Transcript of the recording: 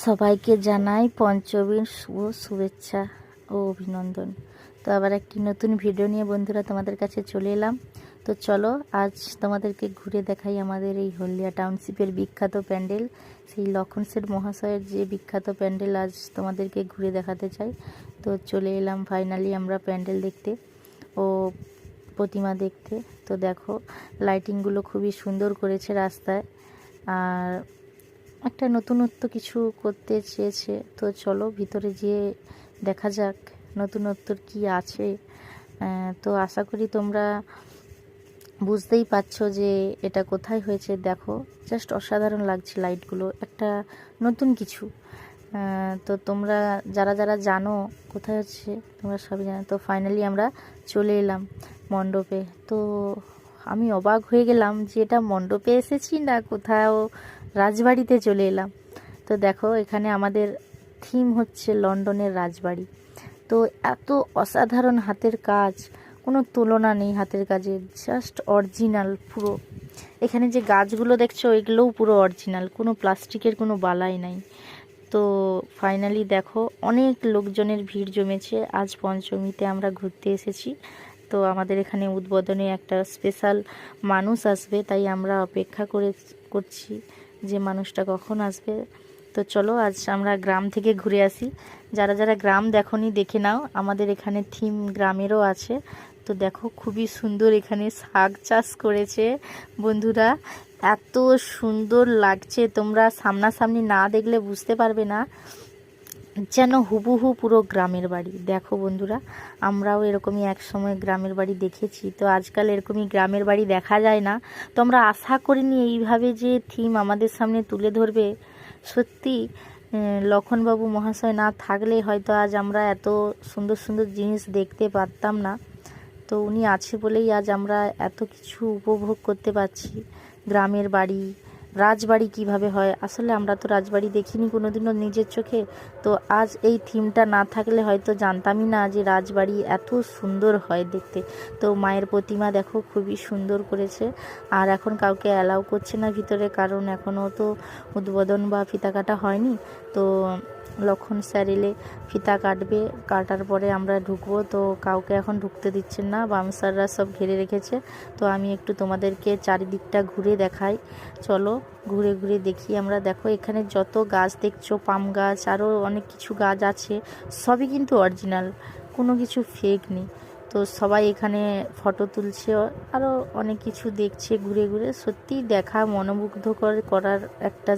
সবাইকে জানাই পঞ্চমীর শুভ শুভেচ্ছা ও অভিনন্দন। তো আবার একটি নতুন ভিডিও নিয়ে বন্ধুরা তোমাদের কাছে চলে এলাম। তো চলো আজ তোমাদেরকে ঘুরে দেখাই আমাদের এই হলদিয়া টাউনশিপের বিখ্যাত প্যান্ডেল, সেই লক্ষণ শেঠ মহাশয়ের যে বিখ্যাত প্যান্ডেল আজ তোমাদেরকে ঘুরে দেখাতে চাই। তো চলে এলাম ফাইনালি আমরা প্যান্ডেল দেখতে ও প্রতিমা দেখতে। তো দেখো লাইটিংগুলো খুবই সুন্দর করেছে রাস্তায়, আর একটা নতুনত্ব কিছু করতে চেয়েছে। তো চলো ভিতরে গিয়ে দেখা যাক নতুনত্বর কি আছে। তো আশা করি তোমরা বুঝতেই পারছো যে এটা কোথায় হয়েছে। দেখো জাস্ট অসাধারণ লাগছে লাইটগুলো, একটা নতুন কিছু। তো তোমরা যারা যারা জানো কোথায় হচ্ছে তোমরা সবই জানো। তো ফাইনালি আমরা চলে এলাম মণ্ডপে। তো আমি অবাক হয়ে গেলাম যে এটা মণ্ডপে এসেছি না কোথাও রাজবাড়িতে চলে এলাম। তো দেখো এখানে আমাদের থিম হচ্ছে লন্ডনের রাজবাড়ি। তো এত অসাধারণ হাতের কাজ, কোনো তুলনা নেই হাতের কাজের, জাস্ট অরিজিনাল পুরো। এখানে যে গাছগুলো দেখছো এগুলোও পুরো অরিজিনাল, কোনো প্লাস্টিকের কোনো বালাই নাই। তো ফাইনালি দেখো অনেক লোকজনের ভিড় জমেছে। আজ পঞ্চমীতে আমরা ঘুরতে এসেছি। তো আমাদের এখানে উদ্বোধনে একটা স্পেশাল মানুষ আসবে, তাই আমরা অপেক্ষা করছি যে মানুষটা কখন আসবে। তো চলো আজ আমরা গ্রাম থেকে ঘুরে আসি। যারা যারা গ্রাম দেখোনি দেখে নাও, আমাদের এখানে থিম গ্রামেরও আছে। তো দেখো খুবই সুন্দর এখানে শাক চাষ করেছে বন্ধুরা, এত সুন্দর লাগছে, তোমরা সামনাসামনি না দেখলে বুঝতে পারবে না, যেন হুবহু পুরো গ্রামের বাড়ি। দেখো বন্ধুরা, আমরাও এরকমই এক সময় গ্রামের বাড়ি দেখেছি। তো আজকাল এরকমই গ্রামের বাড়ি দেখা যায় না। তো আমরা আশা করিনি এইভাবে যে থিম আমাদের সামনে তুলে ধরবে। সত্যি লক্ষণবাবু মহাশয় না থাকলে হয়তো আজ আমরা এত সুন্দর সুন্দর জিনিস দেখতে পারতাম না। তো উনি আছে বলেই আজ আমরা এত কিছু উপভোগ করতে পারছি। গ্রামের বাড়ি, রাজবাড়ি কিভাবে হয়, আসলে আমরা তো রাজবাড়ি দেখিনি কোনোদিনও নিজের চোখে। তো আজ এই থিমটা না থাকলে হয়তো জানতামই না যে রাজবাড়ি এত সুন্দর হয় দেখতে। তো মায়ের প্রতিমা দেখো খুবই সুন্দর করেছে। আর এখন কাউকে অ্যালাউ করছে না ভিতরে, কারণ এখনও তো উদ্বোধন বা ফিতা কাটা হয়নি। তো লক্ষণ স্যার এলে ফিতা কাটবে, কাটার পরে আমরা ঢুকবো। তো কাউকে এখন ঢুকতে দিচ্ছেন না, বামসাররা সব ঘিরে রেখেছে। তো আমি একটু তোমাদেরকে চারিদিকটা ঘুরে দেখাই, চলো ঘুরে ঘুরে দেখি আমরা। দেখো এখানে যত গাছ দেখছো, পাম গাছ আরও অনেক কিছু গাছ আছে, সবই কিন্তু অরিজিনাল, কোনো কিছু ফেক নেই। তো সবাই এখানে ফটো তুলছে, আরও অনেক কিছু দেখছে ঘুরে ঘুরে। সত্যিই দেখা মনোমুগ্ধকর করার একটা